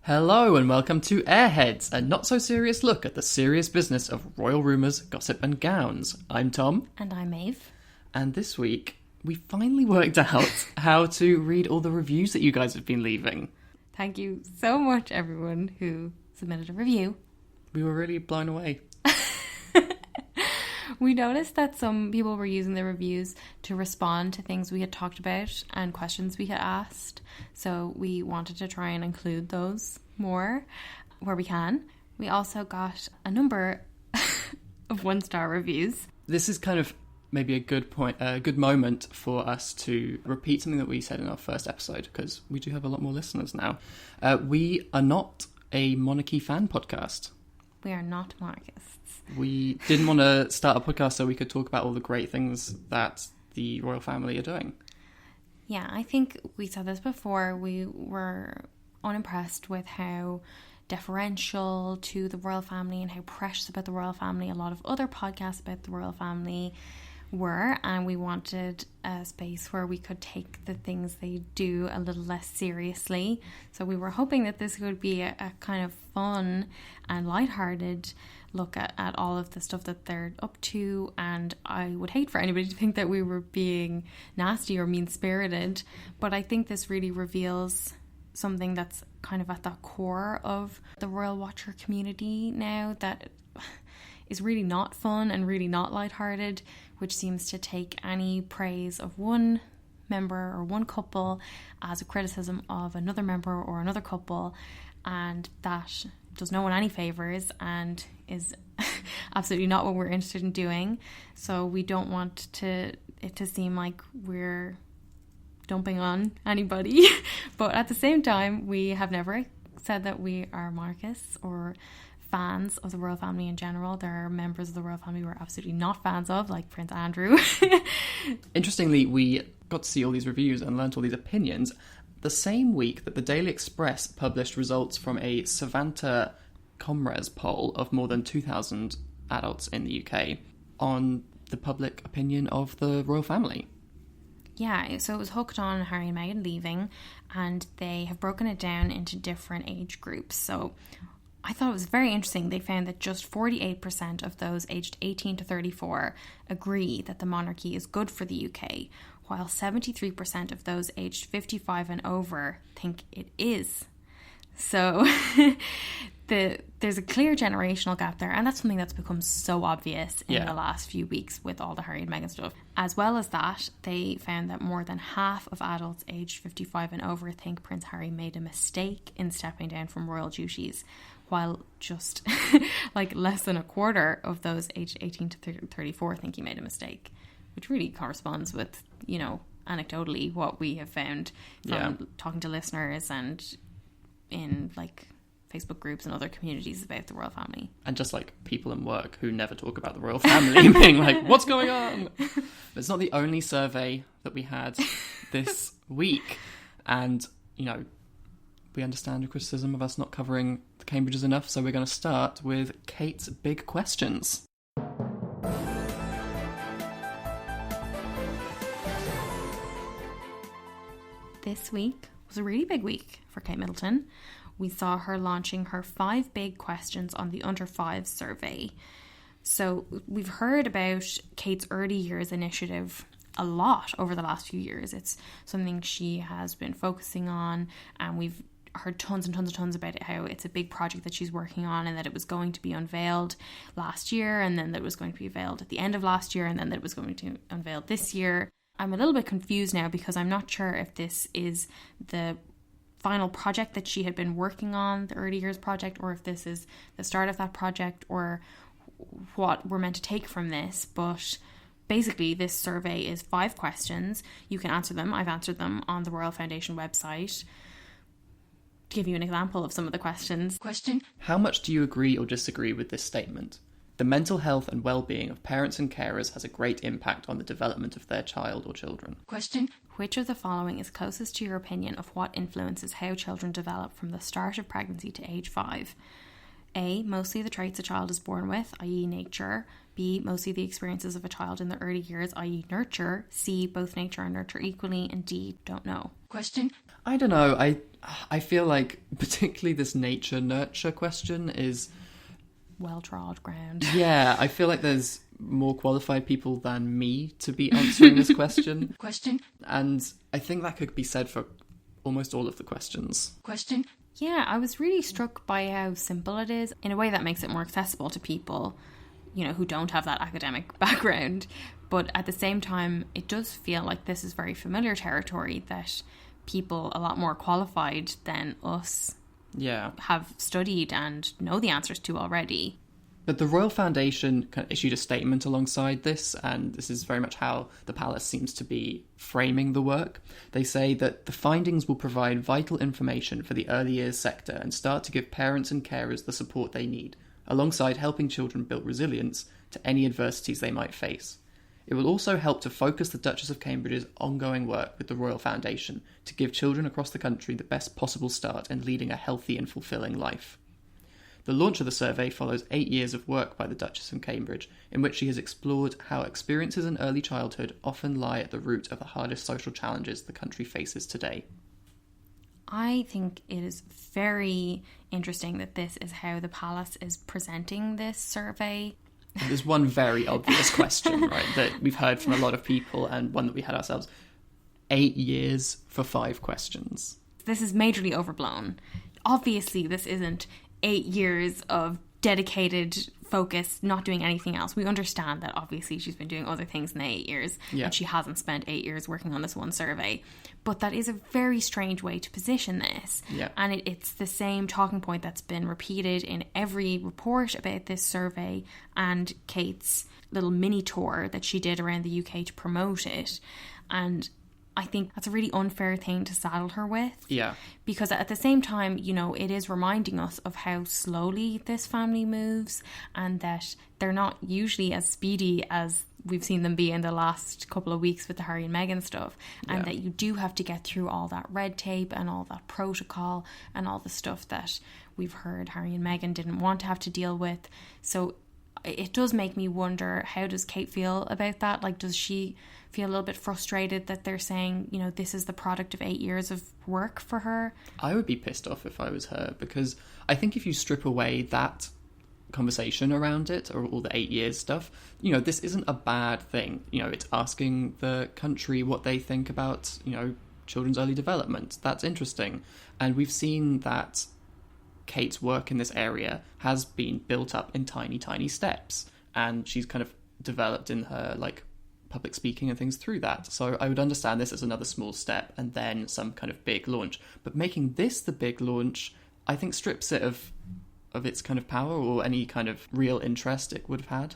Hello and welcome to Airheads, a not-so-serious look at the serious business of royal rumours, gossip and gowns. I'm Tom. And I'm Maeve. And this week, we finally worked out how to read all the reviews that you guys have been leaving. Thank you so much, everyone who submitted a review. We were really blown away. We noticed that some people were using the reviews to respond to things we had talked about and questions we had asked. So we wanted to try and include those more where we can. We also got a number of 1-star reviews. This is kind of maybe a good moment for us to repeat something that we said in our first episode, because we do have a lot more listeners now. We are not a monarchy fan podcast. We are not monarchists. We didn't want to start a podcast so we could talk about all the great things that the royal family are doing. Yeah, I think we said this before. We were unimpressed with how deferential to the royal family and how precious about the royal family a lot of other podcasts about the royal family were, and we wanted a space where we could take the things they do a little less seriously. So we were hoping that this would be a kind of fun and lighthearted look at all of the stuff that they're up to, and I would hate for anybody to think that we were being nasty or mean-spirited, but I think this really reveals something that's kind of at the core of the Royal Watcher community now, that is really not fun and really not lighthearted, which seems to take any praise of one member or one couple as a criticism of another member or another couple, and that does no one any favours and is absolutely not what we're interested in doing. So we don't want it to seem like we're dumping on anybody, but at the same time we have never said that we are monarchists or fans of the royal family in general. There are members of the royal family we're absolutely not fans of, like Prince Andrew. Interestingly, we got to see all these reviews and learnt all these opinions the same week that the Daily Express published results from a Savanta Comres poll of more than 2,000 adults in the UK on the public opinion of the royal family. Yeah, so it was hooked on Harry and Meghan leaving, and they have broken it down into different age groups. So I thought it was very interesting. They found that just 48% of those aged 18 to 34 agree that the monarchy is good for the UK, while 73% of those aged 55 and over think it is. So there's a clear generational gap there, and that's something that's become so obvious in the last few weeks with all the Harry and Meghan stuff. As well as that, they found that more than half of adults aged 55 and over think Prince Harry made a mistake in stepping down from royal duties, while just like less than a quarter of those aged 18 to 34 think he made a mistake, which really corresponds with, anecdotally what we have found from talking to listeners and in like Facebook groups and other communities about the royal family. And just like people in work who never talk about the royal family being like, what's going on? But it's not the only survey that we had this week. And, we understand your criticism of us not covering the Cambridges enough, so we're going to start with Kate's big questions. This week was a really big week for Kate Middleton. We saw her launching her 5 big questions on the Under 5 survey. So we've heard about Kate's early years initiative a lot over the last few years. It's something she has been focusing on, and we've heard tons about it, how it's a big project that she's working on, and that it was going to be unveiled last year, and then that it was going to be unveiled at the end of last year, and then that it was going to be unveiled this year. I'm a little bit confused now because I'm not sure if this is the final project that she had been working on, the early years project, or if this is the start of that project, or what we're meant to take from this. But basically this survey is 5 questions. You can answer them. I've answered them on the Royal Foundation website. To give you an example of some of the questions. Question: how much do you agree or disagree with this statement? The mental health and well-being of parents and carers has a great impact on the development of their child or children. Question: which of the following is closest to your opinion of what influences how children develop from the start of pregnancy to age 5? A, mostly the traits a child is born with, i.e. nature. B, mostly the experiences of a child in their early years, i.e. nurture. C, both nature and nurture equally. And D, don't know. Question? I don't know. I feel like particularly this nature-nurture question is... well-trod ground. Yeah, I feel like there's more qualified people than me to be answering this question. Question? And I think that could be said for almost all of the questions. Question? Yeah, I was really struck by how simple it is in a way that makes it more accessible to people, you know, who don't have that academic background. But at the same time, it does feel like this is very familiar territory that people a lot more qualified than us have studied and know the answers to already. But the Royal Foundation kind of issued a statement alongside this, and this is very much how the palace seems to be framing the work. They say that the findings will provide vital information for the early years sector and start to give parents and carers the support they need, alongside helping children build resilience to any adversities they might face. It will also help to focus the Duchess of Cambridge's ongoing work with the Royal Foundation to give children across the country the best possible start in leading a healthy and fulfilling life. The launch of the survey follows 8 years of work by the Duchess of Cambridge, in which she has explored how experiences in early childhood often lie at the root of the hardest social challenges the country faces today. I think it is very interesting that this is how the palace is presenting this survey. There's one very obvious question, right, that we've heard from a lot of people and one that we had ourselves. 8 years for 5 questions. This is majorly overblown. Obviously, this isn't 8 years of dedicated focus, not doing anything else. We understand that obviously she's been doing other things in the 8 years and she hasn't spent 8 years working on this one survey. But that is a very strange way to position this. Yeah. And it's the same talking point that's been repeated in every report about this survey and Kate's little mini tour that she did around the UK to promote it. And I think that's a really unfair thing to saddle her with. Yeah. Because at the same time, you know, it is reminding us of how slowly this family moves and that they're not usually as speedy as we've seen them be in the last couple of weeks with the Harry and Meghan stuff. And that you do have to get through all that red tape and all that protocol and all the stuff that we've heard Harry and Meghan didn't want to have to deal with. So it does make me wonder, how does Kate feel about that? Like, does she feel a little bit frustrated that they're saying, you know, this is the product of 8 years of work for her? I would be pissed off if I was her, because I think if you strip away that conversation around it or all the 8 years stuff, you know, this isn't a bad thing. You know, it's asking the country what they think about, you know, children's early development. That's interesting. And we've seen that Kate's work in this area has been built up in tiny steps, and she's kind of developed in her like public speaking and things through that. So I would understand this as another small step and then some kind of big launch, but making this the big launch, I think strips it of its kind of power or any kind of real interest it would have had.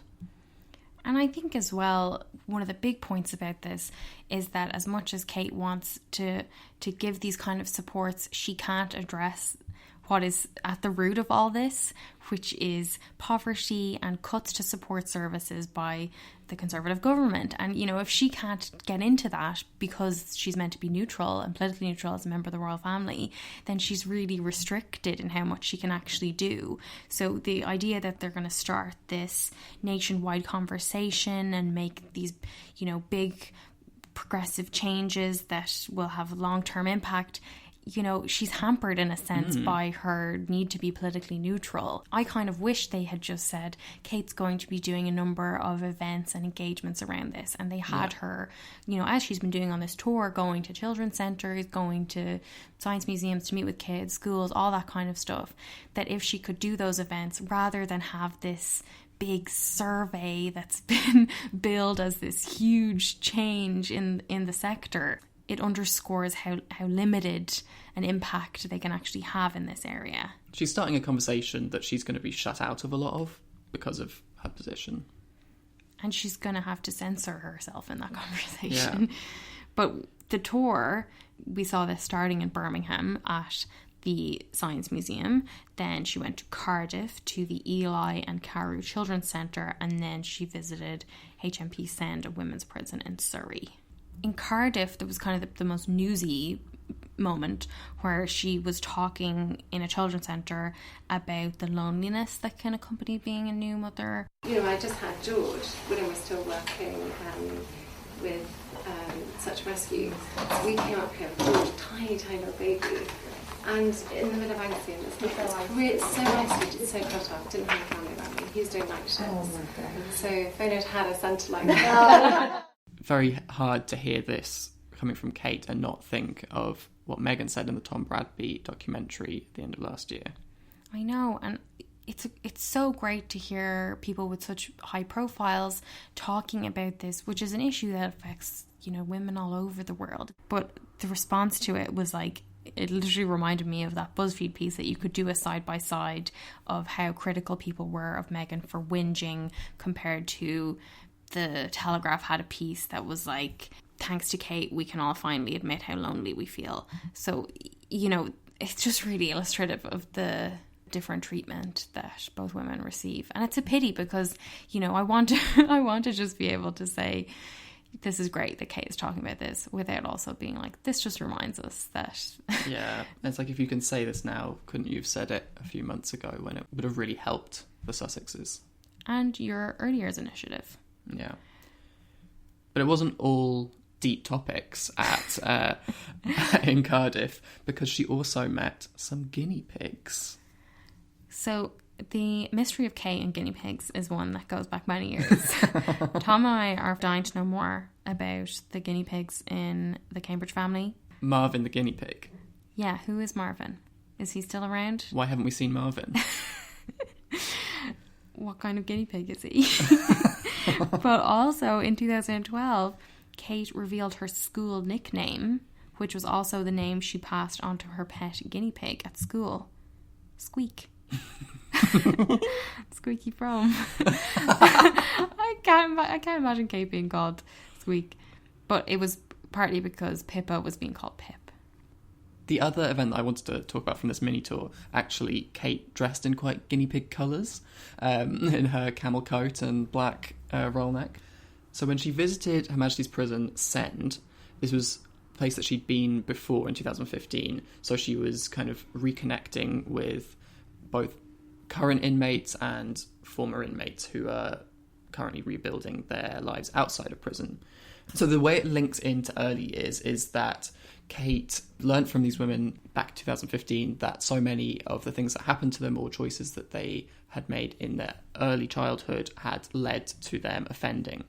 And I think as well, one of the big points about this is that as much as Kate wants to give these kind of supports, she can't address what is at the root of all this, which is poverty and cuts to support services by the Conservative government. And, you know, if she can't get into that because she's meant to be neutral and politically neutral as a member of the royal family, then she's really restricted in how much she can actually do. So the idea that they're going to start this nationwide conversation and make these, you know, big progressive changes that will have long-term impact, you know, she's hampered in a sense by her need to be politically neutral. I kind of wish they had just said, Kate's going to be doing a number of events and engagements around this. And they had her, you know, as she's been doing on this tour, going to children's centres, going to science museums to meet with kids, schools, all that kind of stuff. That if she could do those events rather than have this big survey that's been billed as this huge change in the sector, it underscores how limited an impact they can actually have in this area. She's starting a conversation that she's going to be shut out of a lot of because of her position. And she's going to have to censor herself in that conversation. Yeah. But the tour, we saw this starting in Birmingham at the Science Museum. Then she went to Cardiff to the Eli and Carew Children's Centre, and then she visited HMP Send, a women's prison in Surrey. In Cardiff, there was kind of the most newsy moment where she was talking in a children's centre about the loneliness that can accompany being a new mother. You know, I just had George when I was still working with such rescue. So we came up here with George, tiny little baby, and in the middle of Anglesey, and it's so nice, it's so cut off. Didn't have a family around me. He was doing night shifts. Oh my God. So if I had a centre like that. Very hard to hear this coming from Kate and not think of what Meghan said in the Tom Bradby documentary at the end of last year. I know, and it's so great to hear people with such high profiles talking about this, which is an issue that affects, you know, women all over the world. But the response to it was like, it literally reminded me of that BuzzFeed piece that you could do a side-by-side of how critical people were of Meghan for whinging compared to the Telegraph had a piece that was like, thanks to Kate, we can all finally admit how lonely we feel. So, you know, it's just really illustrative of the different treatment that both women receive. And it's a pity because, you know, I want to just be able to say, this is great that Kate is talking about this without also being like, this just reminds us that. Yeah, it's like, if you can say this now, couldn't you have said it a few months ago when it would have really helped the Sussexes? And your early years initiative. Yeah. But it wasn't all deep topics at in Cardiff, because she also met some guinea pigs. So the mystery of Kate and guinea pigs is one that goes back many years. Tom and I are dying to know more about the guinea pigs in the Cambridge family. Marvin the guinea pig. Yeah, who is Marvin? Is he still around? Why haven't we seen Marvin? What kind of guinea pig is he? But also in 2012, Kate revealed her school nickname, which was also the name she passed on to her pet guinea pig at school. Squeak. Squeaky Frome. I can't imagine Kate being called Squeak, but it was partly because Pippa was being called Pip. The other event that I wanted to talk about from this mini tour, actually, Kate dressed in quite guinea pig colours, in her camel coat and black roll neck. So when she visited Her Majesty's Prison, Send, this was a place that she'd been before in 2015, so she was kind of reconnecting with both current inmates and former inmates who are currently rebuilding their lives outside of prison. So the way it links into early years is that Kate learnt from these women back in 2015 that so many of the things that happened to them, or choices that they had made in their early childhood, had led to them offending.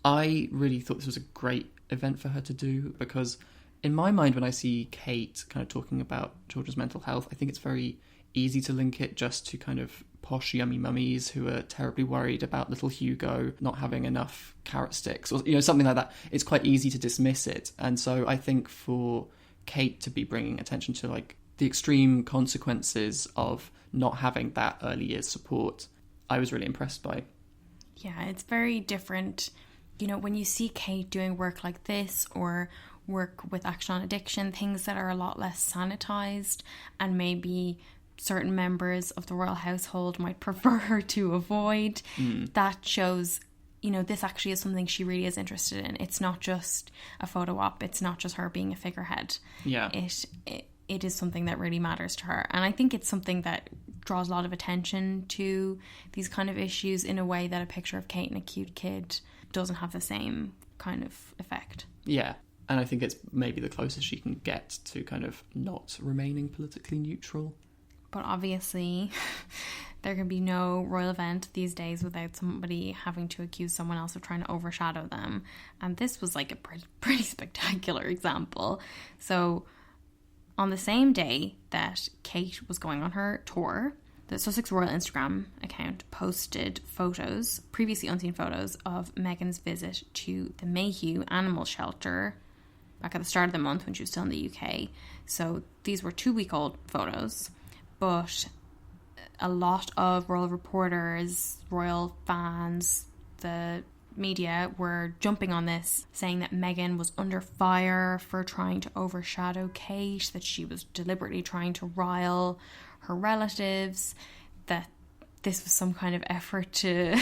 I really thought this was a great event for her to do, because in my mind, when I see Kate kind of talking about children's mental health, I think it's very easy to link it just to kind of posh yummy mummies who are terribly worried about little Hugo not having enough carrot sticks, or, you know, something like that. It's quite easy to dismiss it. And so I think for Kate to be bringing attention to like the extreme consequences of not having that early years support, I was really impressed by. Yeah, it's very different. You know, when you see Kate doing work like this, or work with action on addiction, things that are a lot less sanitized and maybe certain members of the royal household might prefer her to avoid, that shows, you know, this actually is something she really is interested in. It's not just a photo op, it's not just her being a figurehead. Yeah. It is something that really matters to her. And I think it's something that draws a lot of attention to these kind of issues in a way that a picture of Kate and a cute kid doesn't have the same kind of effect. Yeah. And I think it's maybe the closest she can get to kind of not remaining politically neutral. But obviously, there can be no royal event these days without somebody having to accuse someone else of trying to overshadow them. And this was like a pretty spectacular example. So on the same day that Kate was going on her tour, the Sussex Royal Instagram account posted photos, previously unseen photos, of Meghan's visit to the Mayhew Animal Shelter back at the start of the month when she was still in the UK. So these were 2-week-old photos, but a lot of royal reporters, royal fans, the media were jumping on this, saying that Meghan was under fire for trying to overshadow Kate, that she was deliberately trying to rile her relatives, that this was some kind of effort to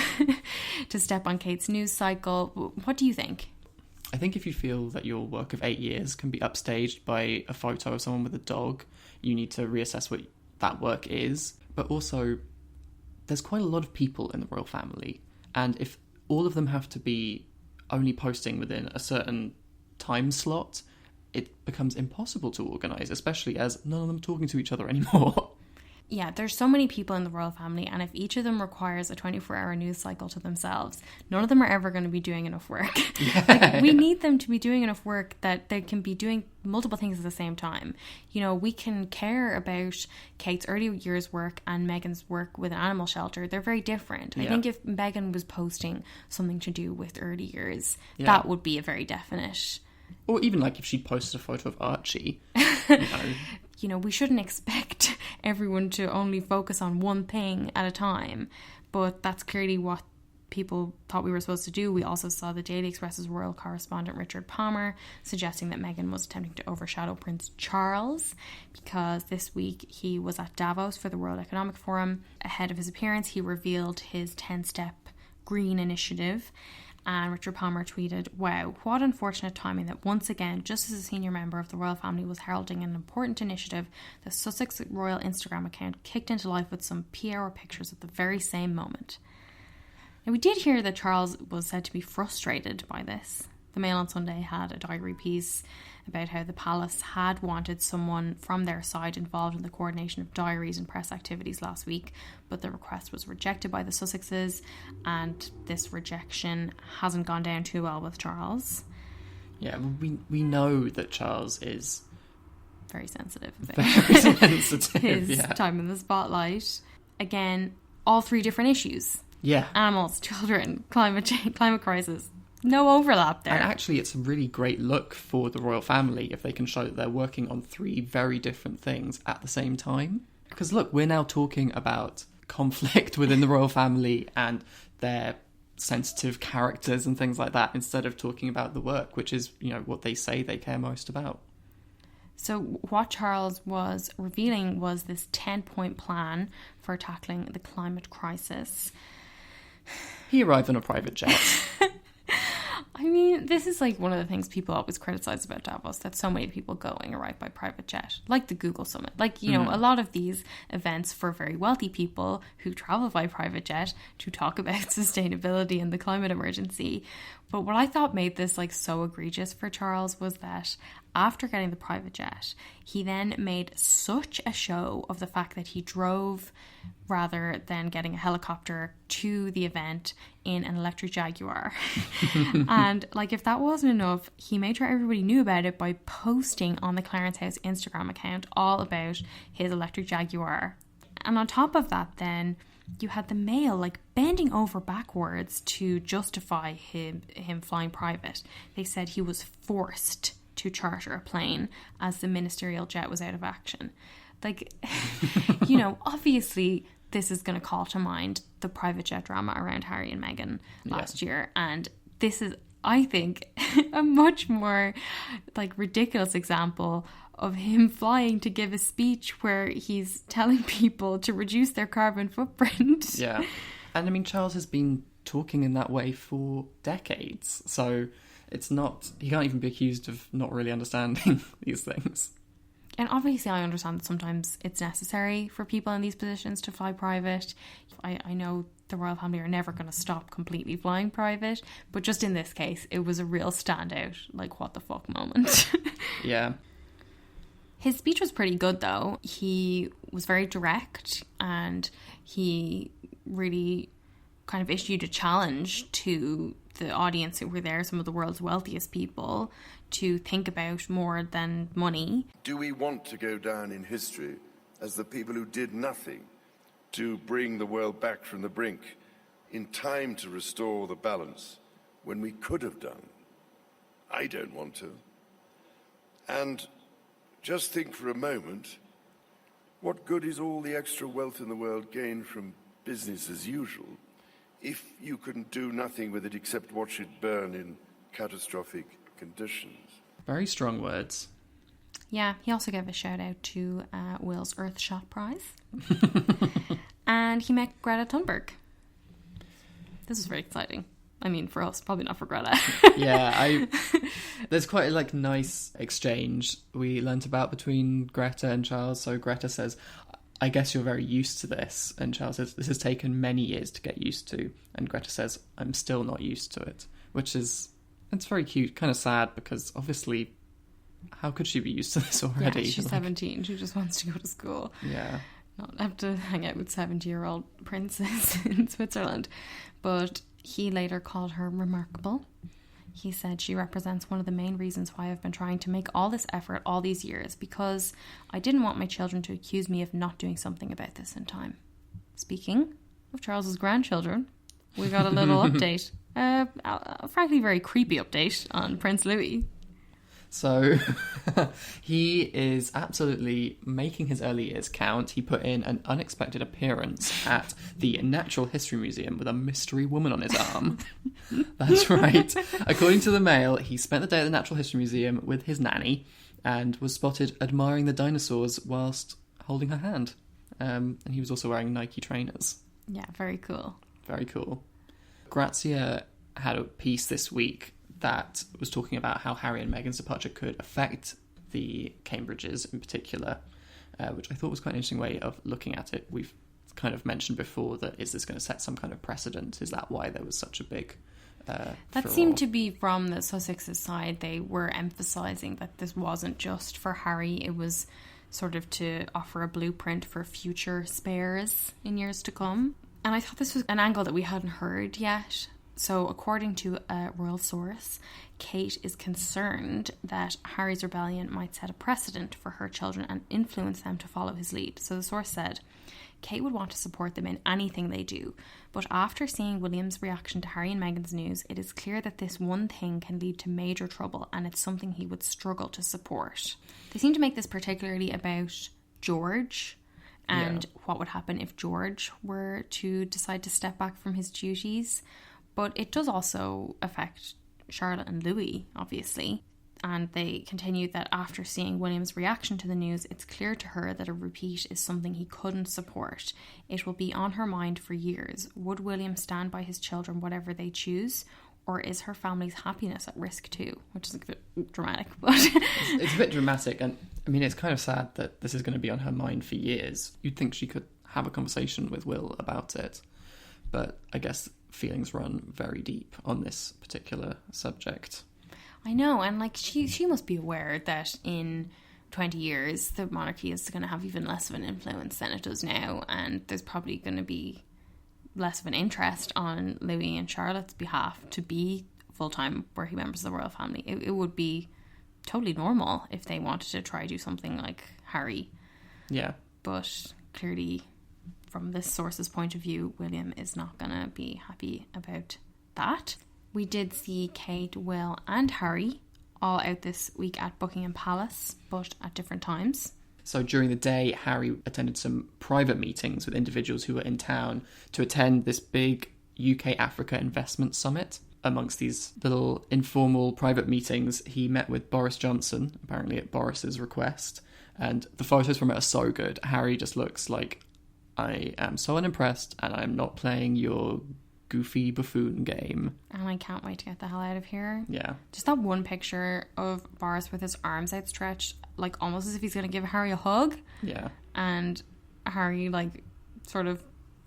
to step on Kate's news cycle. What do you think? I think if you feel that your work of 8 years can be upstaged by a photo of someone with a dog, you need to reassess what that work is. But also, there's quite a lot of people in the royal family, and if all of them have to be only posting within a certain time slot, it becomes impossible to organise, especially as none of them are talking to each other anymore. Yeah, there's so many people in the royal family, and if each of them requires a 24-hour news cycle to themselves, none of them are ever going to be doing enough work. We need them to be doing enough work that they can be doing multiple things at the same time. You know, we can care about Kate's early years work and Meghan's work with an animal shelter. They're very different. I think if Meghan was posting something to do with early years, that would be a very definite... Or even like if she posted a photo of Archie, You know, we shouldn't expect everyone to only focus on one thing at a time, but that's clearly what people thought we were supposed to do. We also saw the Daily Express's royal correspondent Richard Palmer suggesting that Meghan was attempting to overshadow Prince Charles, because this week he was at Davos for the World Economic Forum. Ahead of his appearance, he revealed his 10-step green initiative. And Richard Palmer tweeted, "Wow, what unfortunate timing that once again, just as a senior member of the royal family was heralding an important initiative, the Sussex royal Instagram account kicked into life with some PR pictures at the very same moment." Now, we did hear that Charles was said to be frustrated by this. The Mail on Sunday had a diary piece about how the palace had wanted someone from their side involved in the coordination of diaries and press activities last week, but the request was rejected by the Sussexes, and this rejection hasn't gone down too well with Charles. Yeah, we know that Charles is very sensitive about his time in the spotlight. Again, all three different issues. Yeah. Animals, children, climate change, climate crisis. No overlap there. And actually, it's a really great look for the royal family if they can show that they're working on three very different things at the same time. Because look, we're now talking about conflict within the royal family and their sensitive characters and things like that, instead of talking about the work, which is, you know, what they say they care most about. So what Charles was revealing was this 10-point plan for tackling the climate crisis. He arrived on a private jet. I mean, this is like one of the things people always criticise about Davos, that so many people going arrive by private jet, like the Google Summit. Like, you know, a lot of these events for very wealthy people who travel by private jet to talk about sustainability and the climate emergency. But what I thought made this like so egregious for Charles was that after getting the private jet, he then made such a show of the fact that he drove rather than getting a helicopter to the event in an electric Jaguar. And like, if that wasn't enough, he made sure everybody knew about it by posting on the Clarence House Instagram account all about his electric Jaguar. And on top of that, then you had the Mail like bending over backwards to justify him flying private. They said he was forced to charter a plane as the ministerial jet was out of action. Like, you know, obviously this is going to call to mind the private jet drama around Harry and Meghan last year. And this is, I think, a much more like ridiculous example of him flying to give a speech where he's telling people to reduce their carbon footprint. Yeah. And I mean, Charles has been talking in that way for decades. So it's not, he can't even be accused of not really understanding these things. And obviously I understand that sometimes it's necessary for people in these positions to fly private. I know the royal family are never going to stop completely flying private, but just in this case, it was a real standout, like, what the fuck moment. Yeah. His speech was pretty good, though. He was very direct, and he really kind of issued a challenge to the audience who were there, some of the world's wealthiest people, to think about more than money. Do we want to go down in history as the people who did nothing to bring the world back from the brink in time to restore the balance when we could have done? I don't want to. And just think for a moment, what good is all the extra wealth in the world gained from business as usual if you can do nothing with it except watch it burn in catastrophic conditions? Very strong words. Yeah, he also gave a shout out to Will's Earthshot Prize. And he met Greta Thunberg. This was very exciting. I mean, for us, probably not for Greta. Yeah, there's quite a like nice exchange we learnt about between Greta and Charles. So Greta says, I guess you're very used to this. And Charles says, this has taken many years to get used to. And Greta says, I'm still not used to it. Which is, it's very cute, kind of sad, because obviously, how could she be used to this already? Yeah, she's 17. She just wants to go to school. Yeah. Not have to hang out with 70-year-old princes in Switzerland. But he later called her remarkable. He said she represents one of the main reasons why I've been trying to make all this effort all these years, because I didn't want my children to accuse me of not doing something about this in time. Speaking of Charles's grandchildren, we got a little update. A frankly very creepy update on Prince Louis. So he is absolutely making his early years count. He put in an unexpected appearance at the Natural History Museum with a mystery woman on his arm. That's right. According to the Mail, he spent the day at the Natural History Museum with his nanny and was spotted admiring the dinosaurs whilst holding her hand. And he was also wearing Nike trainers. Yeah, very cool. Very cool. Grazia had a piece this week that was talking about how Harry and Meghan's departure could affect the Cambridges in particular, which I thought was quite an interesting way of looking at it. We've kind of mentioned before that, is this going to set some kind of precedent? Is that why there was such a big that furore? Seemed to be from the Sussexes side. They were emphasising that this wasn't just for Harry, it was sort of to offer a blueprint for future spares in years to come. And I thought this was an angle that we hadn't heard yet. So according to a royal source, Kate is concerned that Harry's rebellion might set a precedent for her children and influence them to follow his lead. So the source said, Kate would want to support them in anything they do, but after seeing William's reaction to Harry and Meghan's news, it is clear that this one thing can lead to major trouble, and it's something he would struggle to support. They seem to make this particularly about George and what would happen if George were to decide to step back from his duties. But it does also affect Charlotte and Louis, obviously. And they continued that after seeing William's reaction to the news, it's clear to her that a repeat is something he couldn't support. It will be on her mind for years. Would William stand by his children whatever they choose? Or is her family's happiness at risk too? Which is a bit dramatic. But it's a bit dramatic. And I mean, it's kind of sad that this is going to be on her mind for years. You'd think she could have a conversation with Will about it. But I guess feelings run very deep on this particular subject. I know, and like she must be aware that in 20 years the monarchy is going to have even less of an influence than it does now, and there's probably going to be less of an interest on Louis and Charlotte's behalf to be full-time working members of the royal family. It would be totally normal if they wanted to try to do something like Harry. Yeah. But clearly, from this source's point of view, William is not going to be happy about that. We did see Kate, Will and Harry all out this week at Buckingham Palace, but at different times. So during the day, Harry attended some private meetings with individuals who were in town to attend this big UK-Africa investment summit. Amongst these little informal private meetings, he met with Boris Johnson, apparently at Boris's request. And the photos from it are so good. Harry just looks like, I am so unimpressed and I'm not playing your goofy buffoon game. And I can't wait to get the hell out of here. Yeah. Just that one picture of Boris with his arms outstretched, like almost as if he's going to give Harry a hug. Yeah. And Harry, like, sort of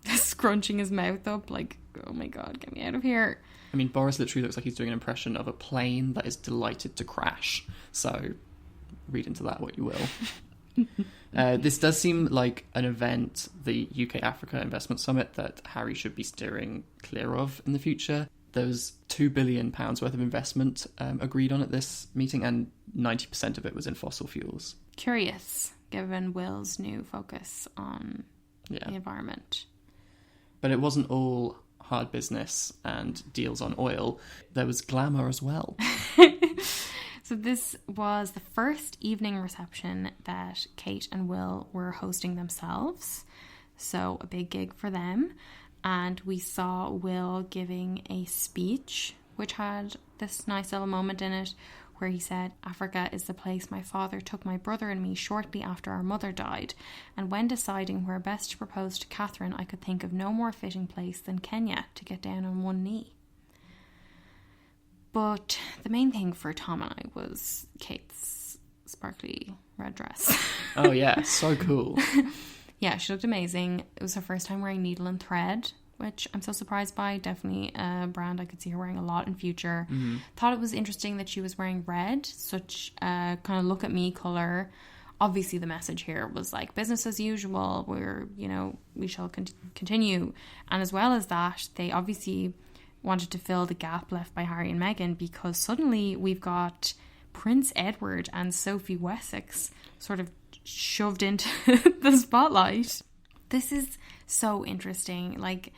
scrunching his mouth up, like, oh my God, get me out of here. I mean, Boris literally looks like he's doing an impression of a plane that is delighted to crash. So read into that what you will. This does seem like an event, the UK-Africa Investment Summit, that Harry should be steering clear of in the future. There was £2 billion worth of investment agreed on at this meeting, and 90% of it was in fossil fuels. Curious, given Will's new focus on the environment. But it wasn't all hard business and deals on oil. There was glamour as well. So this was the first evening reception that Kate and Will were hosting themselves. So a big gig for them. And we saw Will giving a speech, which had this nice little moment in it where he said, Africa is the place my father took my brother and me shortly after our mother died. And when deciding where best to propose to Catherine, I could think of no more fitting place than Kenya to get down on one knee. But the main thing for Tom and I was Kate's sparkly red dress. Oh yeah, so cool. Yeah, she looked amazing. It was her first time wearing needle and thread, which I'm so surprised by. Definitely a brand I could see her wearing a lot in future. Thought it was interesting that she was wearing red, such a kind of look at me colour. Obviously the message here was like business as usual, we shall continue. And as well as that, they obviously wanted to fill the gap left by Harry and Meghan, because suddenly we've got Prince Edward and Sophie Wessex sort of shoved into the spotlight. This is so interesting, like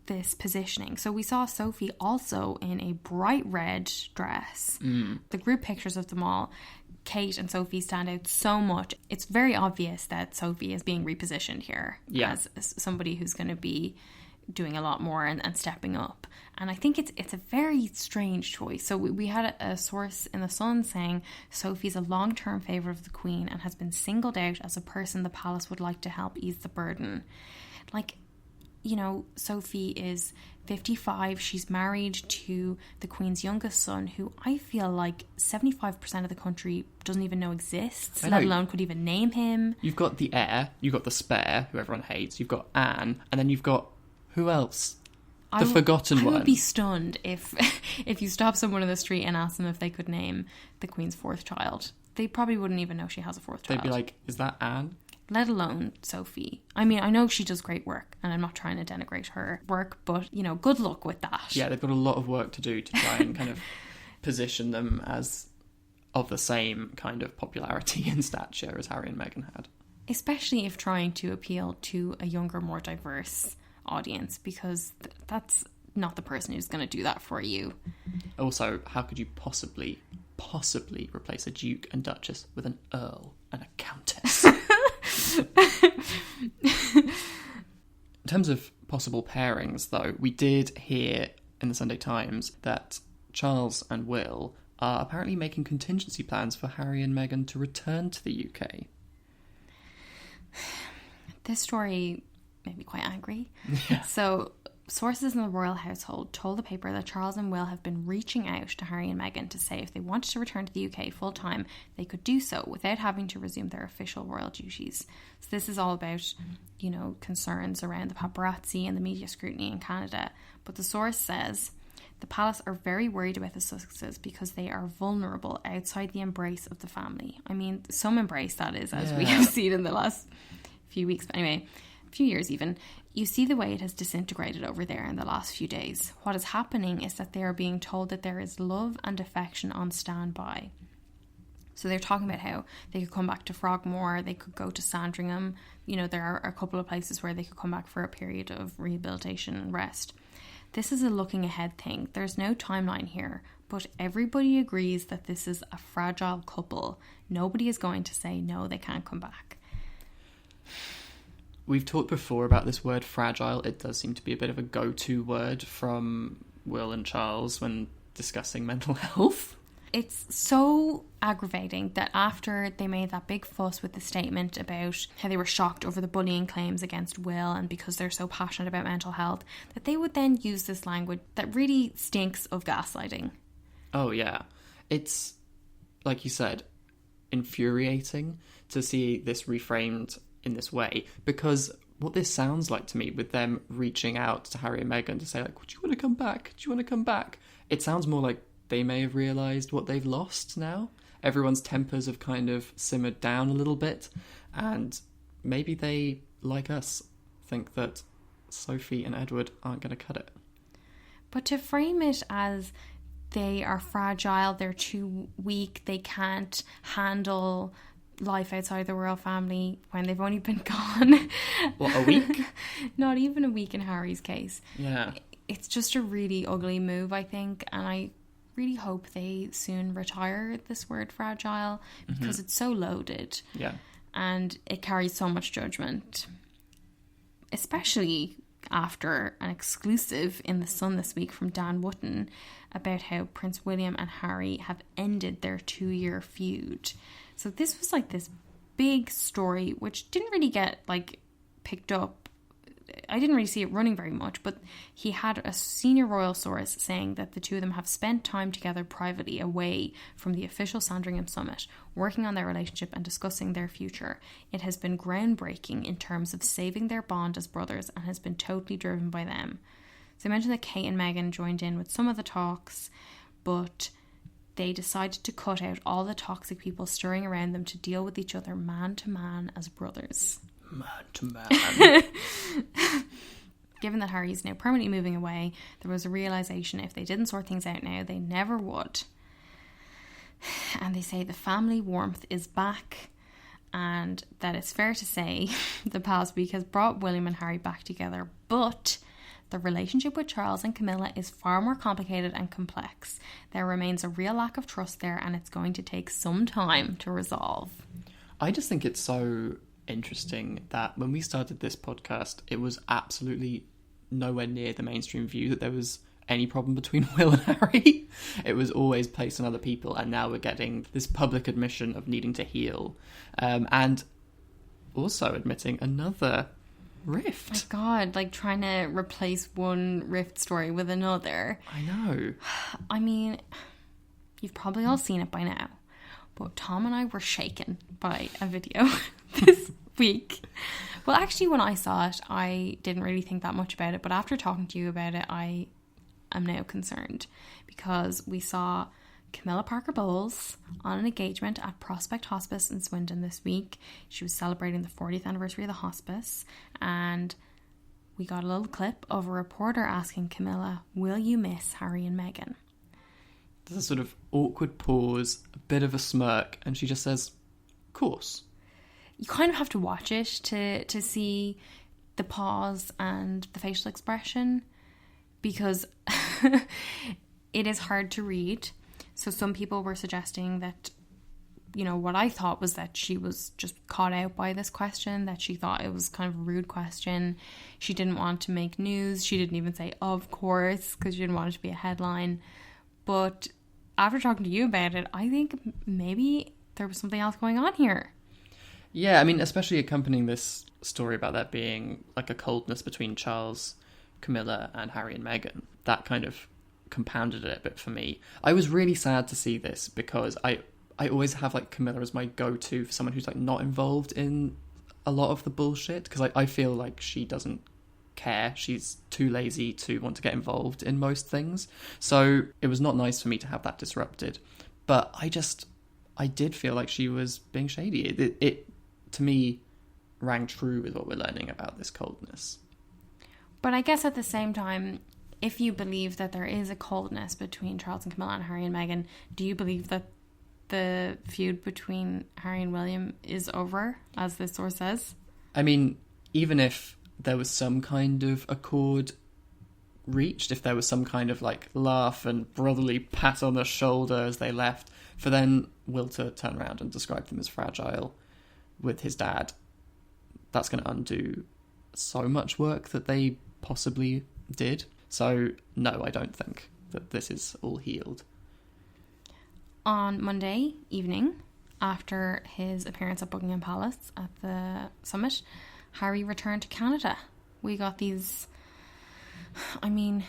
this positioning. So we saw Sophie also in a bright red dress. The group pictures of them all, Kate and Sophie stand out so much. It's very obvious that Sophie is being repositioned here as somebody who's going to be doing a lot more and stepping up. And I think it's a very strange choice. So we had a source in The Sun saying Sophie's a long-term favourite of the Queen and has been singled out as a person the palace would like to help ease the burden. Like, Sophie is 55. She's married to the Queen's youngest son, who I feel like 75% of the country doesn't even know exists, let alone could even name him. You've got the heir, you've got the spare, who everyone hates, you've got Anne, and then you've got who else? The forgotten one. I would be stunned if you stop someone in the street and ask them if they could name the Queen's fourth child. They probably wouldn't even know she has a fourth child. They'd be like, is that Anne? Let alone Sophie. I mean, I know she does great work, and I'm not trying to denigrate her work, but, good luck with that. Yeah, they've got a lot of work to do to try and kind of position them as of the same kind of popularity and stature as Harry and Meghan had. Especially if trying to appeal to a younger, more diverse audience, because that's not the person who's going to do that for you. Also, how could you possibly replace a duke and duchess with an earl and a countess? In terms of possible pairings, though, we did hear in the Sunday Times that Charles and Will are apparently making contingency plans for Harry and Meghan to return to the UK. This story made me quite angry. Yeah. So, sources in the royal household told the paper that Charles and Will have been reaching out to Harry and Meghan to say if they wanted to return to the UK full time, they could do so without having to resume their official royal duties. So this is all about, concerns around the paparazzi and the media scrutiny in Canada. But the source says the palace are very worried about the Sussexes because they are vulnerable outside the embrace of the family. I mean, some embrace that is, as we have seen in the last few weeks. But anyway, a few years even. You see the way it has disintegrated over there in the last few days. What is happening is that they are being told that there is love and affection on standby. So they're talking about how they could come back to Frogmore, they could go to Sandringham. There are a couple of places where they could come back for a period of rehabilitation and rest. This is a looking ahead thing. There's no timeline here, but everybody agrees that this is a fragile couple. Nobody is going to say no, they can't come back. We've talked before about this word fragile. It does seem to be a bit of a go-to word from Will and Charles when discussing mental health. It's so aggravating that after they made that big fuss with the statement about how they were shocked over the bullying claims against Will and because they're so passionate about mental health, that they would then use this language that really stinks of gaslighting. Oh, yeah. It's, like you said, infuriating to see this reframed in this way, because what this sounds like to me, with them reaching out to Harry and Meghan to say, like, do you want to come back? Do you want to come back? It sounds more like they may have realised what they've lost now. Everyone's tempers have kind of simmered down a little bit, and maybe they, like us, think that Sophie and Edward aren't going to cut it. But to frame it as they are fragile, they're too weak, they can't handle life outside the royal family when they've only been gone. What, a week? Not even a week in Harry's case. Yeah. It's just a really ugly move, I think, and I really hope they soon retire this word fragile, because it's so loaded. Yeah. And it carries so much judgment, especially after an exclusive in The Sun this week from Dan Wootton about how Prince William and Harry have ended their 2-year feud. So this was like this big story which didn't really get like picked up I didn't really see it running very much, but he had a senior royal source saying that the two of them have spent time together privately away from the official Sandringham summit, working on their relationship and discussing their future. It has been groundbreaking in terms of saving their bond as brothers and has been totally driven by them. So I mentioned that Kate and Meghan joined in with some of the talks, but they decided to cut out all the toxic people stirring around them to deal with each other man to man as brothers. Man to man. Given that Harry is now permanently moving away, there was a realisation if they didn't sort things out now, they never would. And they say the family warmth is back, and that it's fair to say the past week has brought William and Harry back together, but the relationship with Charles and Camilla is far more complicated and complex. There remains a real lack of trust there, and it's going to take some time to resolve. I just think it's so interesting that when we started this podcast, it was absolutely nowhere near the mainstream view that there was any problem between Will and Harry. It was always placed on other people, and now we're getting this public admission of needing to heal, and also admitting another rift. My God, like trying to replace one rift story with another. I know. I mean, you've probably all seen it by now, but Tom and I were shaken by a video this week. Well, actually, when I saw it, I didn't really think that much about it, but after talking to you about it, I am now concerned, because we saw Camilla Parker Bowles on an engagement at Prospect Hospice in Swindon this week. She was celebrating the 40th anniversary of the hospice, and we got a little clip of a reporter asking Camilla, will you miss Harry and Meghan? There's a sort of awkward pause, a bit of a smirk, and she just says, of course. You kind of have to watch it to see the pause and the facial expression, because it is hard to read. So some people were suggesting that, you know, what I thought was that she was just caught out by this question, that she thought it was kind of a rude question. She didn't want to make news. She didn't even say, of course, because she didn't want it to be a headline. But after talking to you about it, I think maybe there was something else going on here. Yeah, I mean, especially accompanying this story about there being like a coldness between Charles, Camilla and Harry and Meghan. That kind of compounded it a bit for me. I was really sad to see this, because I always have like Camilla as my go-to for someone who's like not involved in a lot of the bullshit, because I feel like she doesn't care. She's too lazy to want to get involved in most things. So it was not nice for me to have that disrupted. But I did feel like she was being shady. It to me rang true with what we're learning about this coldness. But I guess at the same time, if you believe that there is a coldness between Charles and Camilla and Harry and Meghan, do you believe that the feud between Harry and William is over, as this source says? I mean, even if there was some kind of accord reached, if there was some kind of like laugh and brotherly pat on the shoulder as they left, for then Will to turn around and describe them as fragile with his dad, that's going to undo so much work that they possibly did. So, no, I don't think that this is all healed. On Monday evening, after his appearance at Buckingham Palace at the summit, Harry returned to Canada. We got these, I mean,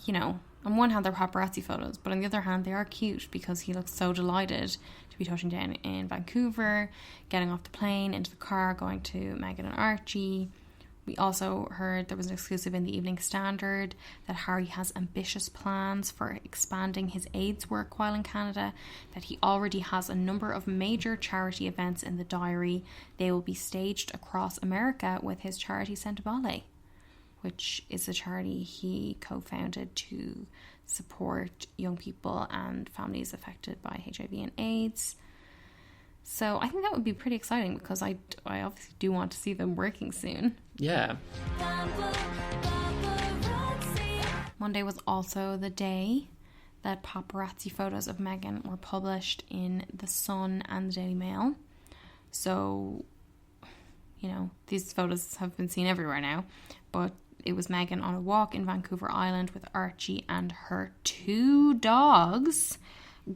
you know, on one hand they're paparazzi photos, but on the other hand they are cute, because he looks so delighted to be touching down in Vancouver, getting off the plane, into the car, going to Meghan and Archie. We also heard there was an exclusive in the Evening Standard that Harry has ambitious plans for expanding his AIDS work while in Canada, that he already has a number of major charity events in the diary. They will be staged across America with his charity Sentibale, which is a charity he co-founded to support young people and families affected by HIV and AIDS. So I think that would be pretty exciting, because I obviously do want to see them working soon. Yeah. Monday was also the day that paparazzi photos of Meghan were published in The Sun and the Daily Mail. So, you know, these photos have been seen everywhere now, but it was Meghan on a walk in Vancouver Island with Archie and her 2 dogs,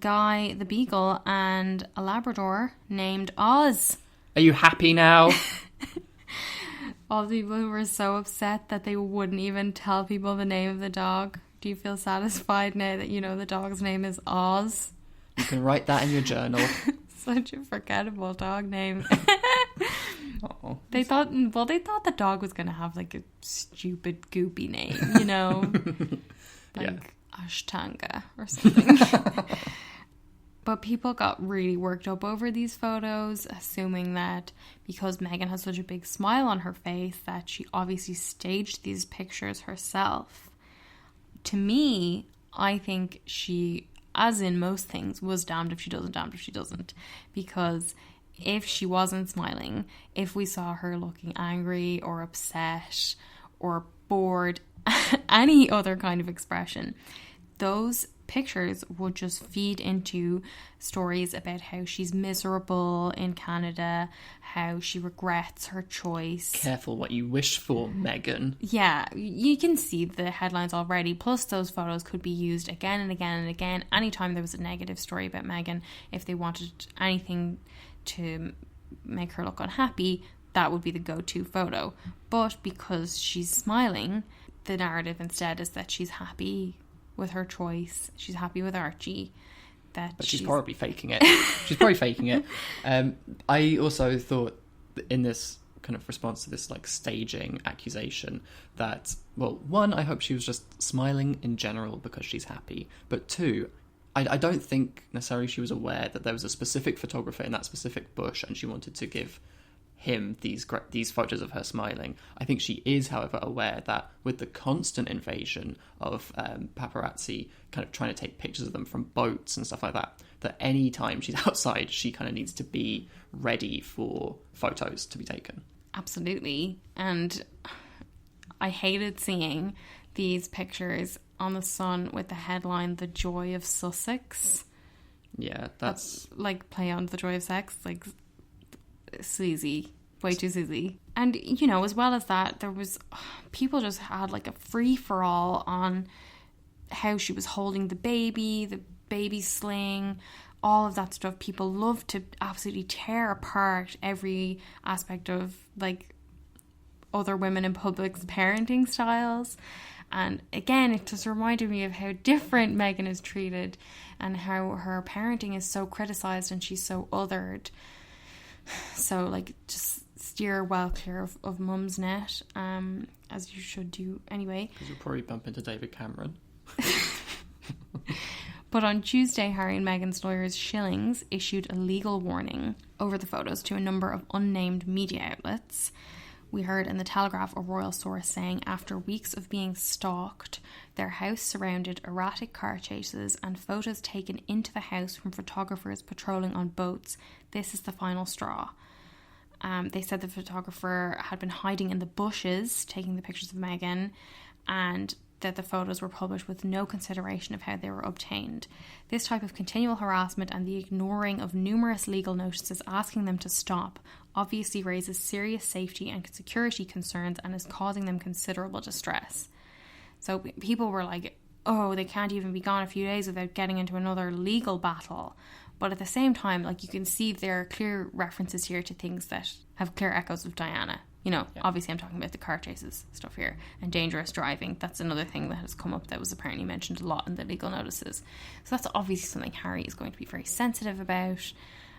Guy the Beagle and a Labrador named Oz. Are you happy now? All the people who were so upset that they wouldn't even tell people the name of the dog. Do you feel satisfied now that you know the dog's name is Oz? You can write that in your journal. Such a forgettable dog name. Oh. They thought the dog was going to have like a stupid goopy name, you know? Like Ashtanga or something. But people got really worked up over these photos, assuming that because Meghan has such a big smile on her face that she obviously staged these pictures herself. To me, I think she, as in most things, was damned if she doesn't, damned if she doesn't. Because if she wasn't smiling, if we saw her looking angry or upset or bored, any other kind of expression, those pictures would just feed into stories about how she's miserable in Canada, how she regrets her choice. Careful what you wish for, Meghan. Yeah, you can see the headlines already. Plus, those photos could be used again and again and again. Anytime there was a negative story about Meghan, if they wanted anything to make her look unhappy, that would be the go-to photo. But because she's smiling, the narrative instead is that she's happy with her choice. She's happy with Archie. But she's probably faking it. She's probably faking it. I also thought in this kind of response to this like staging accusation that, well, one, I hope she was just smiling in general because she's happy. But two, I don't think necessarily she was aware that there was a specific photographer in that specific bush and she wanted to give him these photos of her smiling. I think she is, however, aware that with the constant invasion of paparazzi kind of trying to take pictures of them from boats and stuff like that any time she's outside, she kind of needs to be ready for photos to be taken. Absolutely. And I hated seeing these pictures on the Sun with the headline, "The Joy of Sussex." Yeah, that's like play on the joy of sex, like sleazy, way too sleazy. And you know, as well as that, there was people just had like a free-for-all on how she was holding the baby sling, all of that stuff. People love to absolutely tear apart every aspect of like other women in public's parenting styles. And again, it just reminded me of how different Meghan is treated and how her parenting is so criticised and she's so othered. So, like, just steer well clear of mum's net, as you should do anyway. Because you'll probably bump into David Cameron. But on Tuesday, Harry and Meghan's lawyers, Shillings, issued a legal warning over the photos to a number of unnamed media outlets. We heard in the Telegraph a royal source saying after weeks of being stalked, their house surrounded erratic car chases and photos taken into the house from photographers patrolling on boats, this is the final straw. They said the photographer had been hiding in the bushes taking the pictures of Meghan, and that the photos were published with no consideration of how they were obtained. This type of continual harassment and the ignoring of numerous legal notices asking them to stop obviously raises serious safety and security concerns and is causing them considerable distress. So people were like, oh, they can't even be gone a few days without getting into another legal battle. But at the same time, like, you can see there are clear references here to things that have clear echoes of Diana. You know, Obviously I'm talking about the car chases stuff here and dangerous driving. That's another thing that has come up that was apparently mentioned a lot in the legal notices. So that's obviously something Harry is going to be very sensitive about.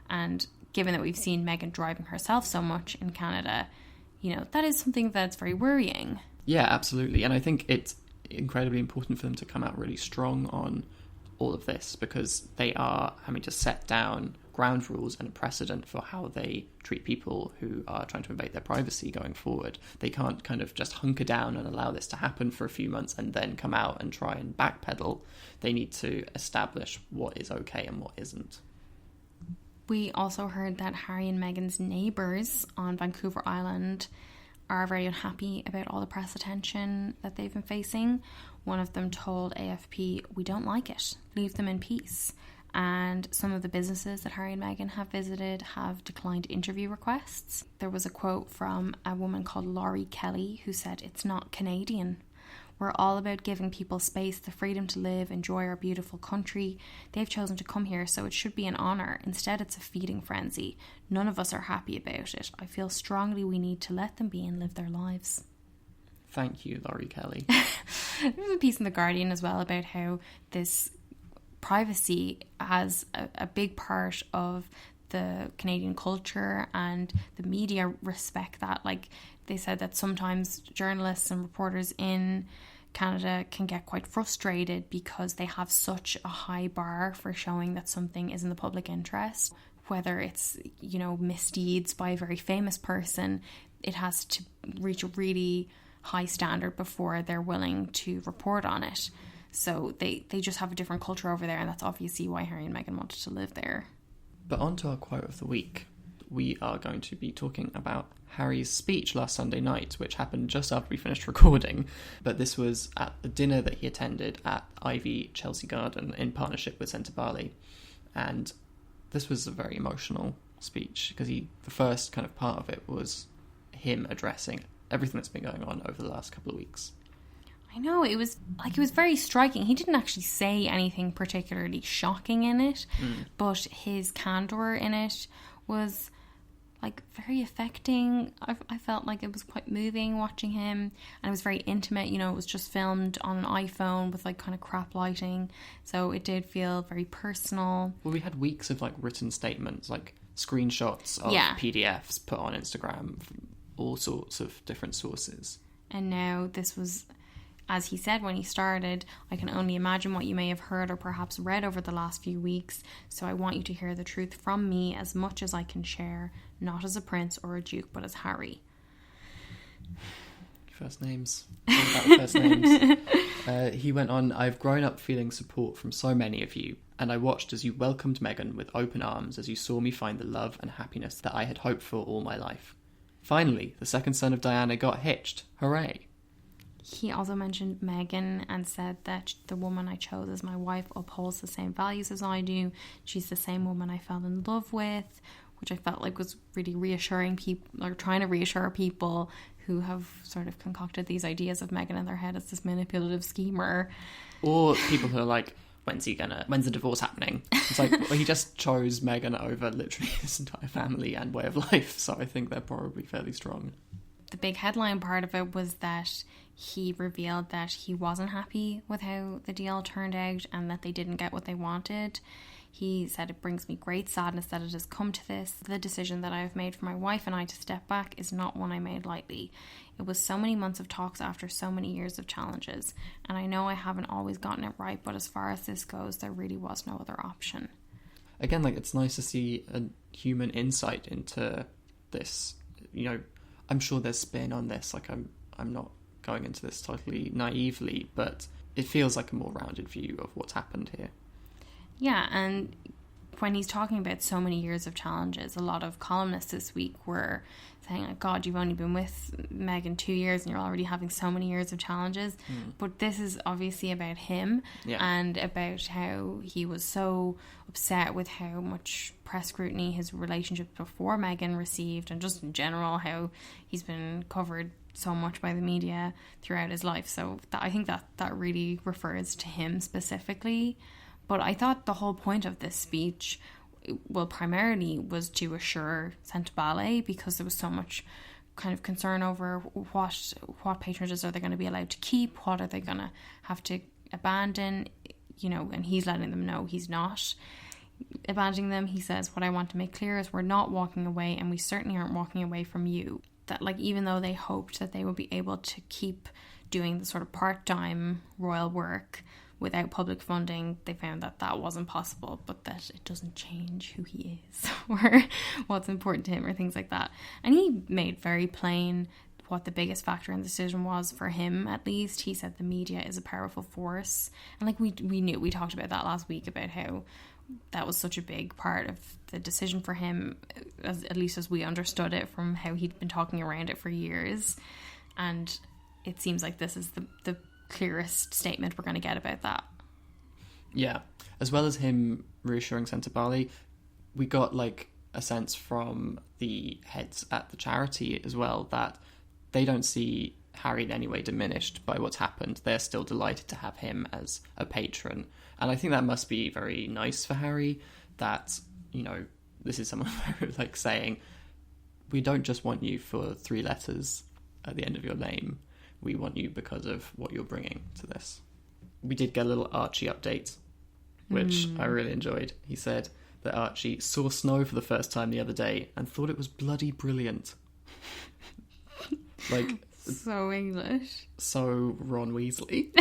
And given that we've seen Meghan driving herself so much in Canada, you know, that is something that's very worrying. Yeah, absolutely. And I think it's incredibly important for them to come out really strong on all of this because they are having to set down ground rules and a precedent for how they treat people who are trying to invade their privacy going forward. They can't kind of just hunker down and allow this to happen for a few months and then come out and try and backpedal. They need to establish what is okay and what isn't. We also heard that Harry and Meghan's neighbours on Vancouver Island are very unhappy about all the press attention that they've been facing. One of them told AFP, "We don't like it. Leave them in peace." And some of the businesses that Harry and Meghan have visited have declined interview requests. There was a quote from a woman called Laurie Kelly who said, "It's not Canadian," We're all about giving people space, the freedom to live, enjoy our beautiful country. They've chosen to come here, so it should be an honour. Instead, it's a feeding frenzy. None of us are happy about it. I feel strongly we need to let them be and live their lives. Thank you, Laurie Kelly. There's a piece in The Guardian as well about how this privacy has a big part of the Canadian culture, and the media respect that. Like, they said that sometimes journalists and reporters in Canada can get quite frustrated because they have such a high bar for showing that something is in the public interest. Whether it's, you know, misdeeds by a very famous person, it has to reach a really high standard before they're willing to report on it. So they just have a different culture over there, and that's obviously why Harry and Meghan wanted to live there. But on to our quote of the week. We are going to be talking about Harry's speech last Sunday night, which happened just after we finished recording. But this was at a dinner that he attended at Ivy Chelsea Garden in partnership with Centre Barley. And this was a very emotional speech, because the first kind of part of it was him addressing everything that's been going on over the last couple of weeks. I know, it was very striking. He didn't actually say anything particularly shocking in it, but his candour in it was like very affecting. I felt like it was quite moving watching him, and it was very intimate. You know, it was just filmed on an iPhone with like kind of crap lighting, so it did feel very personal. Well, we had weeks of like written statements, like screenshots of PDFs put on Instagram from all sorts of different sources. And now this was, as he said when he started, I can only imagine what you may have heard or perhaps read over the last few weeks, so I want you to hear the truth from me as much as I can share, not as a prince or a duke, but as Harry. First names. All about the first names. He went on, I've grown up feeling support from so many of you, and I watched as you welcomed Meghan with open arms as you saw me find the love and happiness that I had hoped for all my life. Finally, the second son of Diana got hitched. Hooray. He also mentioned Meghan and said that the woman I chose as my wife upholds the same values as I do. She's the same woman I fell in love with, which I felt like was really reassuring people, or trying to reassure people who have sort of concocted these ideas of Meghan in their head as this manipulative schemer. Or people who are like, when's the divorce happening? It's like, well, he just chose Meghan over literally his entire family and way of life, so I think they're probably fairly strong. The big headline part of it was that he revealed that he wasn't happy with how the deal turned out and that they didn't get what they wanted. He said, it brings me great sadness that it has come to this. The decision that I have made for my wife and I to step back is not one I made lightly. It was so many months of talks after so many years of challenges, and I know I haven't always gotten it right, but as far as this goes, there really was no other option. Again, like, it's nice to see a human insight into this. You know, I'm sure there's spin on this. Like, I'm not going into this totally naively, but it feels like a more rounded view of what's happened here. Yeah, and when he's talking about so many years of challenges, a lot of columnists this week were saying, oh God, you've only been with Meghan 2 years and you're already having so many years of challenges. But this is obviously about him, and about how he was so upset with how much press scrutiny his relationship before Meghan received, and just in general how he's been covered so much by the media throughout his life. So I think that really refers to him specifically. But I thought the whole point of this speech, well, primarily was to assure Centre Ballet, because there was so much kind of concern over what patronages are they going to be allowed to keep, what are they going to have to abandon, you know, and he's letting them know he's not abandoning them. He says, what I want to make clear is we're not walking away, and we certainly aren't walking away from you. That, like, even though they hoped that they would be able to keep doing the sort of part-time royal work without public funding, they found that that wasn't possible, but that it doesn't change who he is or what's important to him or things like that. And he made very plain what the biggest factor in the decision was for him, at least. He said the media is a powerful force. And like we knew, we talked about that last week, about how that was such a big part of the decision for him, at least as we understood it from how he'd been talking around it for years. And it seems like this is the clearest statement we're going to get about that. Yeah, as well as him reassuring Centre Barley, we got like a sense from the heads at the charity as well that they don't see Harry in any way diminished by what's happened. They're still delighted to have him as a patron. And I think that must be very nice for Harry that, you know, this is someone like saying, we don't just want you for 3 letters at the end of your name. We want you because of what you're bringing to this. We did get a little Archie update, which I really enjoyed. He said that Archie saw snow for the first time the other day and thought it was bloody brilliant. Like, so English. So Ron Weasley.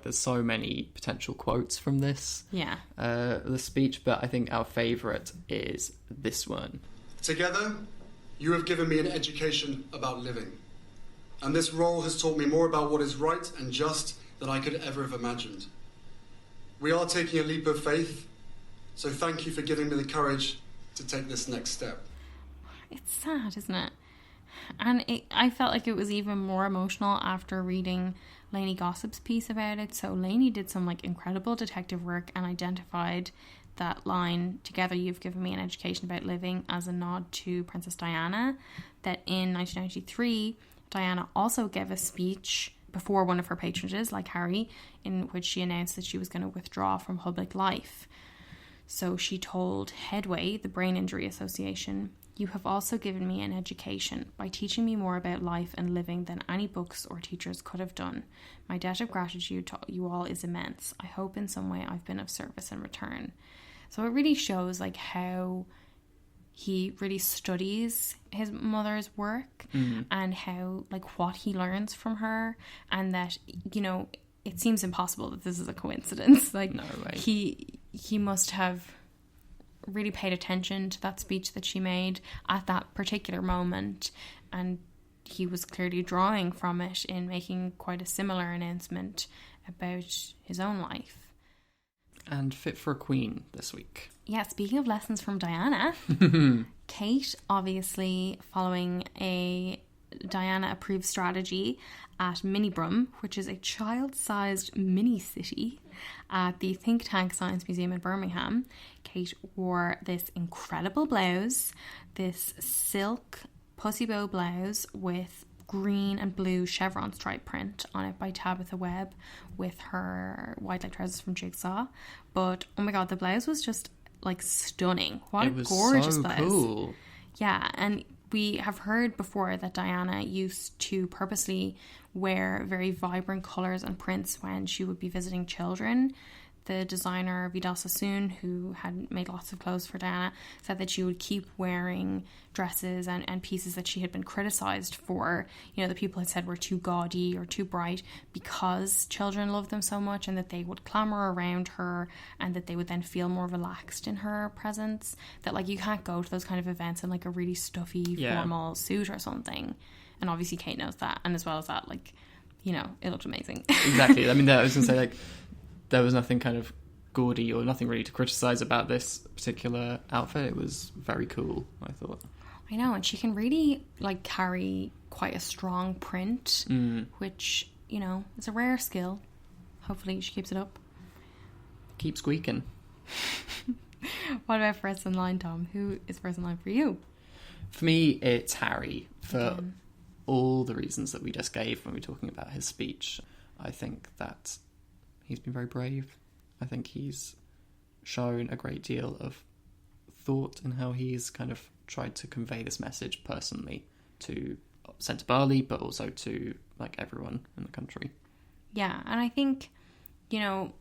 There's so many potential quotes from this the speech, but I think our favourite is this one. Together, you have given me an education about living, and this role has taught me more about what is right and just than I could ever have imagined. We are taking a leap of faith, so thank you for giving me the courage to take this next step. It's sad, isn't it? And I felt like it was even more emotional after reading Lainey Gossip's piece about it. So Lainey did some like incredible detective work and identified that line, together you've given me an education about living, as a nod to Princess Diana, that in 1993 Diana also gave a speech before one of her patronages, like Harry, in which she announced that she was going to withdraw from public life. So she told Headway, the Brain Injury Association, "You have also given me an education by teaching me more about life and living than any books or teachers could have done. My debt of gratitude to you all is immense. I hope in some way I've been of service in return." So it really shows like how he really studies his mother's work and how like what he learns from her, and that, you know, it seems impossible that this is a coincidence. Like, no way. He must have really paid attention to that speech that she made at that particular moment, and he was clearly drawing from it in making quite a similar announcement about his own life. And fit for a queen this week. Yeah, speaking of lessons from Diana, Kate, obviously following a Diana-approved strategy at Minibrum, which is a child-sized mini-city at the Think Tank Science Museum in Birmingham. Kate wore this incredible blouse, this silk pussy bow blouse with green and blue chevron stripe print on it by Tabitha Webb, with her white leg trousers from Jigsaw. But oh my god, the blouse was just like stunning. What a gorgeous blouse. Cool. Yeah, and we have heard before that Diana used to purposely wear very vibrant colours and prints when she would be visiting children. The designer Vidal Sassoon, who had made lots of clothes for Diana, said that she would keep wearing dresses and pieces that she had been criticised for. You know, the people had said were too gaudy or too bright because children loved them so much, and that they would clamour around her and that they would then feel more relaxed in her presence. That, like, you can't go to those kind of events in, like, a really stuffy, formal suit or something. And obviously Kate knows that. And as well as that, like, you know, it looked amazing. Exactly. I mean, I was going to say, like, there was nothing kind of gaudy or nothing really to criticise about this particular outfit. It was very cool, I thought. I know, and she can really, like, carry quite a strong print, which, you know, is a rare skill. Hopefully she keeps it up. Keep squeaking. What about first in line, Tom? Who is first in line for you? For me, it's Harry, for all the reasons that we just gave when we were talking about his speech. I think that he's been very brave. I think he's shown a great deal of thought in how he's kind of tried to convey this message personally to Centre Barley, but also to, like, everyone in the country. Yeah, and I think, you know,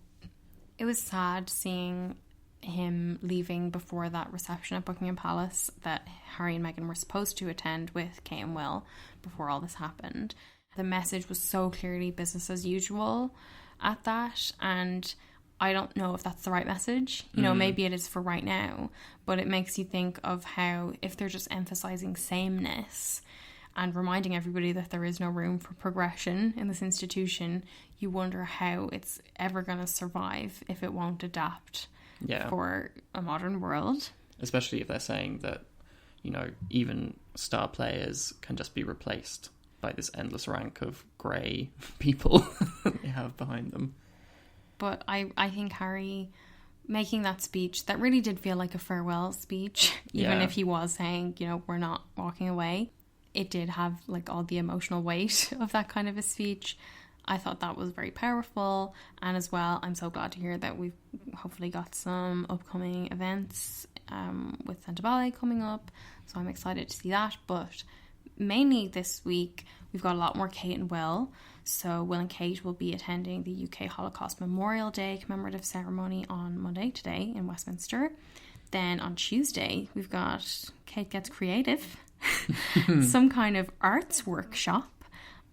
it was sad seeing him leaving before that reception at Buckingham Palace that Harry and Meghan were supposed to attend with Kate and Will before all this happened. The message was so clearly business as usual at that, and I don't know if that's the right message. You know, maybe it is for right now, but it makes you think of how if they're just emphasising sameness and reminding everybody that there is no room for progression in this institution, you wonder how it's ever going to survive if it won't adapt for a modern world. Especially if they're saying that, you know, even star players can just be replaced by this endless rank of grey people that they have behind them. But I think Harry making that speech, that really did feel like a farewell speech, even if he was saying, you know, we're not walking away. it did have like all the emotional weight of that kind of a speech. I thought that was very powerful, and as well, I'm so glad to hear that we've hopefully got some upcoming events with Santa Ballet coming up, so I'm excited to see that. But mainly this week, we've got a lot more Kate and Will. So Will and Kate will be attending the UK Holocaust Memorial Day commemorative ceremony on Monday, today, in Westminster. Then on Tuesday, we've got Kate Gets Creative, some kind of arts workshop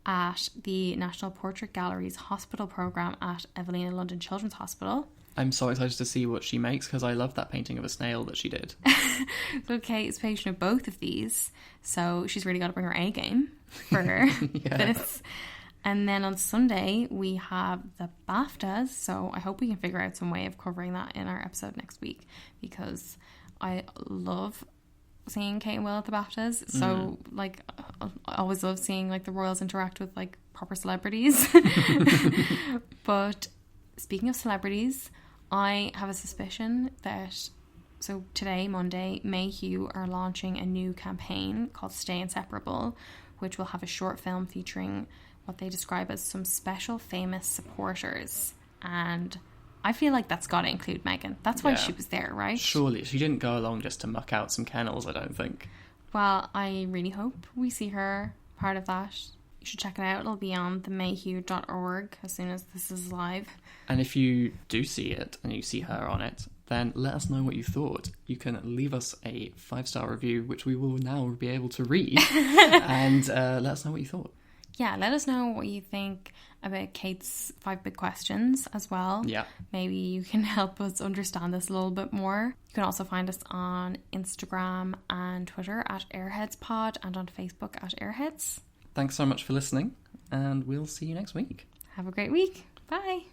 at the National Portrait Gallery's hospital programme at Evelina London Children's Hospital. I'm so excited to see what she makes, because I love that painting of a snail that she did. So Kate is patient of both of these, so she's really got to bring her A game for this. And then on Sunday, we have the BAFTAs, so I hope we can figure out some way of covering that in our episode next week, because I love seeing Kate and Will at the BAFTAs. So, like, I always love seeing, like, the royals interact with, like, proper celebrities. But speaking of celebrities, I have a suspicion that, so today, Monday, Mayhew are launching a new campaign called Stay Inseparable, which will have a short film featuring what they describe as some special famous supporters. And I feel like that's got to include Meghan. That's why she was there, right? Surely. She didn't go along just to muck out some kennels, I don't think. Well, I really hope we see her part of that. You should check it out. It'll be on themayhew.org as soon as this is live. And if you do see it and you see her on it, then let us know what you thought. You can leave us a 5-star review, which we will now be able to read, and let us know what you thought. Yeah, let us know what you think about Kate's 5 big questions as well. Yeah. Maybe you can help us understand this a little bit more. You can also find us on Instagram and Twitter at AirheadsPod, and on Facebook at Airheads. Thanks so much for listening, and we'll see you next week. Have a great week. Bye.